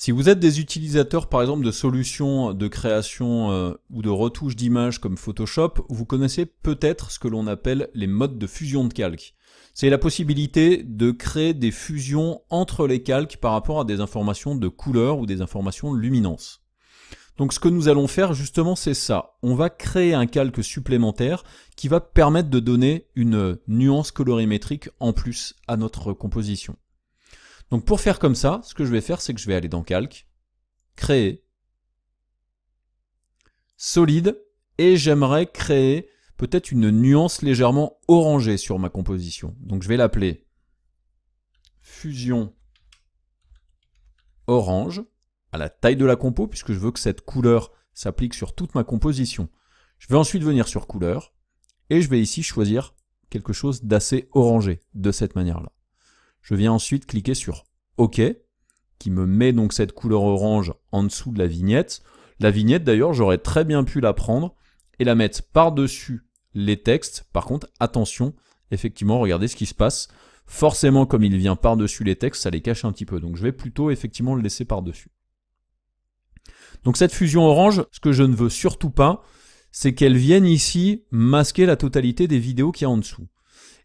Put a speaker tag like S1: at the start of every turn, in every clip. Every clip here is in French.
S1: Si vous êtes des utilisateurs par exemple de solutions de création ou de retouche d'images comme Photoshop, vous connaissez peut-être ce que l'on appelle les modes de fusion de calque. C'est la possibilité de créer des fusions entre les calques par rapport à des informations de couleur ou des informations de luminance. Donc ce que nous allons faire justement c'est ça. On va créer un calque supplémentaire qui va permettre de donner une nuance colorimétrique en plus à notre composition. Donc pour faire comme ça, ce que je vais faire, c'est que je vais aller dans Calque, Créer, Solide, et j'aimerais créer peut-être une nuance légèrement orangée sur ma composition. Donc je vais l'appeler Fusion Orange, à la taille de la compo, puisque je veux que cette couleur s'applique sur toute ma composition. Je vais ensuite venir sur Couleur, et je vais ici choisir quelque chose d'assez orangé, de cette manière-là. Je viens ensuite cliquer sur OK, qui me met donc cette couleur orange en dessous de la vignette. La vignette d'ailleurs, j'aurais très bien pu la prendre et la mettre par-dessus les textes. Par contre, attention, effectivement, regardez ce qui se passe. Forcément, comme il vient par-dessus les textes, ça les cache un petit peu. Donc je vais plutôt effectivement le laisser par-dessus. Donc cette fusion orange, ce que je ne veux surtout pas, c'est qu'elle vienne ici masquer la totalité des vidéos qu'il y a en dessous.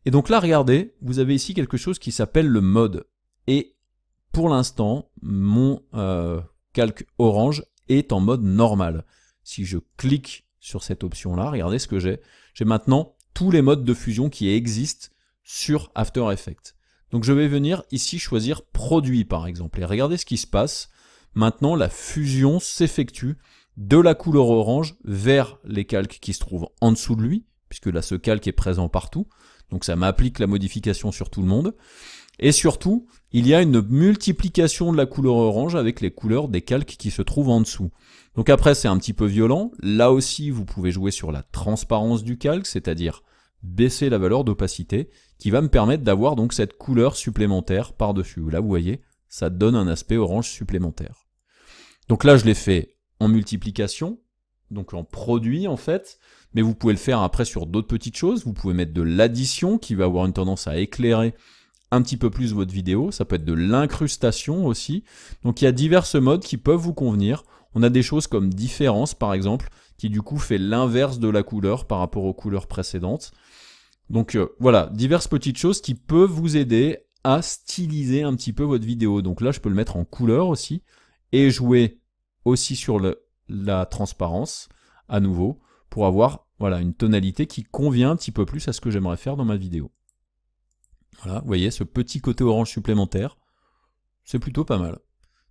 S1: Et donc là, regardez, vous avez ici quelque chose qui s'appelle le mode. Et pour l'instant, mon calque orange est en mode normal. Si je clique sur cette option-là, regardez ce que j'ai. J'ai maintenant tous les modes de fusion qui existent sur After Effects. Donc je vais venir ici choisir Produit par exemple. Et regardez ce qui se passe. Maintenant, la fusion s'effectue de la couleur orange vers les calques qui se trouvent en dessous de lui, puisque là, ce calque est présent partout. Donc ça m'applique la modification sur tout le monde. Et surtout, il y a une multiplication de la couleur orange avec les couleurs des calques qui se trouvent en dessous. Donc après, c'est un petit peu violent. Là aussi, vous pouvez jouer sur la transparence du calque, c'est-à-dire baisser la valeur d'opacité, qui va me permettre d'avoir donc cette couleur supplémentaire par-dessus. Là, vous voyez, ça donne un aspect orange supplémentaire. Donc là, je l'ai fait en multiplication, donc en produit en fait, mais vous pouvez le faire après sur d'autres petites choses. Vous pouvez mettre de l'addition qui va avoir une tendance à éclairer un petit peu plus votre vidéo. Ça peut être de l'incrustation aussi. Donc il y a divers modes qui peuvent vous convenir. On a des choses comme différence par exemple, qui du coup fait l'inverse de la couleur par rapport aux couleurs précédentes. Donc voilà, diverses petites choses qui peuvent vous aider à styliser un petit peu votre vidéo. Donc là, je peux le mettre en couleur aussi et jouer aussi sur la transparence à nouveau pour avoir voilà, une tonalité qui convient un petit peu plus à ce que j'aimerais faire dans ma vidéo. Voilà, vous voyez, ce petit côté orange supplémentaire, c'est plutôt pas mal.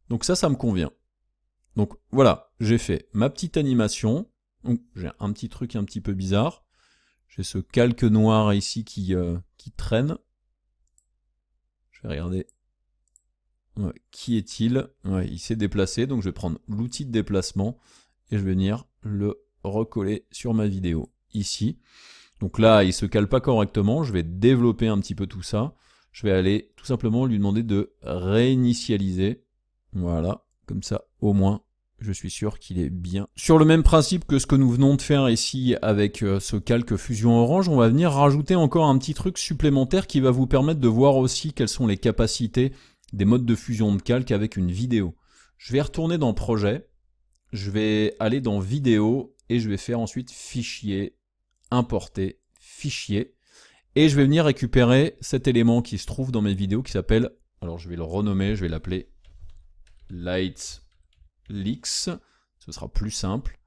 S1: Donc ça me convient. Donc voilà, j'ai fait ma petite animation. J'ai un petit truc un petit peu bizarre. J'ai ce calque noir ici qui traîne. Je vais regarder. Ouais, qui est-il? Ouais, il s'est déplacé, donc je vais prendre l'outil de déplacement et je vais venir le recoller sur ma vidéo ici. Donc là, il se cale pas correctement, je vais développer un petit peu tout ça. Je vais aller tout simplement lui demander de réinitialiser. Voilà, comme ça au moins je suis sûr qu'il est bien. Sur le même principe que ce que nous venons de faire ici avec ce calque fusion orange, on va venir rajouter encore un petit truc supplémentaire qui va vous permettre de voir aussi quelles sont les capacités des modes de fusion de calque avec une vidéo. Je vais retourner dans Projet, je vais aller dans Vidéo et je vais faire ensuite Fichier, Importer, Fichier. Et je vais venir récupérer cet élément qui se trouve dans mes vidéos qui s'appelle, alors je vais le renommer, je vais l'appeler Light Leaks, ce sera plus simple.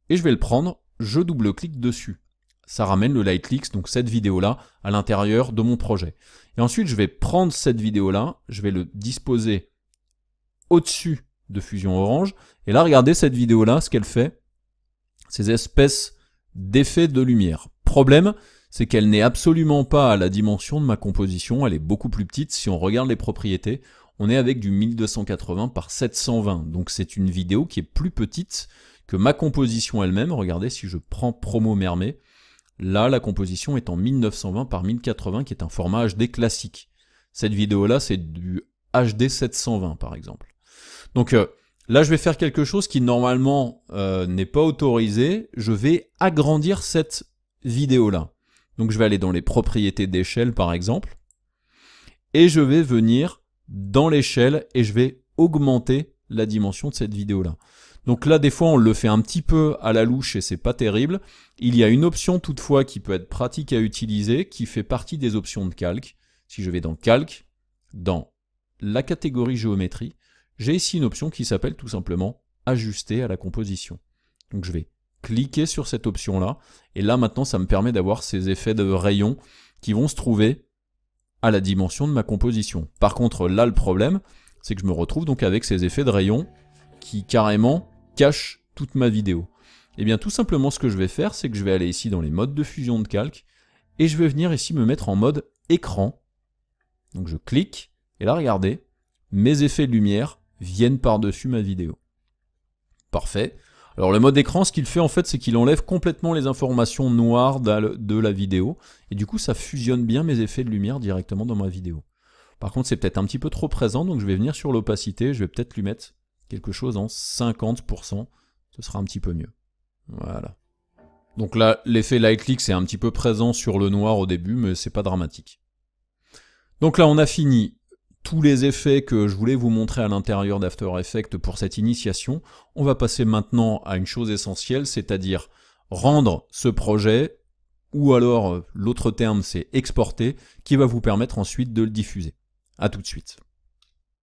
S1: Et je vais le prendre, je double-clique dessus. Ça ramène le Light Leaks, donc cette vidéo-là, à l'intérieur de mon projet. Et ensuite, je vais prendre cette vidéo-là, je vais le disposer au-dessus de Fusion Orange. Et là, regardez cette vidéo-là, ce qu'elle fait, ces espèces d'effets de lumière. Problème, c'est qu'elle n'est absolument pas à la dimension de ma composition, elle est beaucoup plus petite. Si on regarde les propriétés, on est avec du 1280 par 720. Donc c'est une vidéo qui est plus petite que ma composition elle-même. Regardez, si je prends Promo Mermet, là, la composition est en 1920 par 1080, qui est un format HD classique. Cette vidéo-là, c'est du HD 720, par exemple. Donc là, je vais faire quelque chose qui, normalement, n'est pas autorisé. Je vais agrandir cette vidéo-là. Donc, je vais aller dans les propriétés d'échelle, par exemple. Et je vais venir dans l'échelle et je vais augmenter la dimension de cette vidéo-là. Donc là, des fois, on le fait un petit peu à la louche et c'est pas terrible. Il y a une option toutefois qui peut être pratique à utiliser, qui fait partie des options de calque. Si je vais dans Calque, dans la catégorie géométrie, j'ai ici une option qui s'appelle tout simplement Ajuster à la composition. Donc je vais cliquer sur cette option-là, et là maintenant ça me permet d'avoir ces effets de rayons qui vont se trouver à la dimension de ma composition. Par contre là le problème, c'est que je me retrouve donc avec ces effets de rayons qui carrément cachent toute ma vidéo. Et bien tout simplement ce que je vais faire, c'est que je vais aller ici dans les modes de fusion de calque, et je vais venir ici me mettre en mode écran. Donc je clique, et là regardez, mes effets de lumière viennent par-dessus ma vidéo. Parfait. Alors le mode écran, ce qu'il fait en fait, c'est qu'il enlève complètement les informations noires de la vidéo, et du coup ça fusionne bien mes effets de lumière directement dans ma vidéo. Par contre c'est peut-être un petit peu trop présent, donc je vais venir sur l'opacité, je vais peut-être lui mettre quelque chose en 50%, ce sera un petit peu mieux. Voilà. Donc là, l'effet light click c'est un petit peu présent sur le noir au début, mais c'est pas dramatique. Donc là on a fini tous les effets que je voulais vous montrer à l'intérieur d'After Effects pour cette initiation. On va passer maintenant à une chose essentielle, c'est-à-dire rendre ce projet, ou alors l'autre terme c'est exporter, qui va vous permettre ensuite de le diffuser. A tout de suite.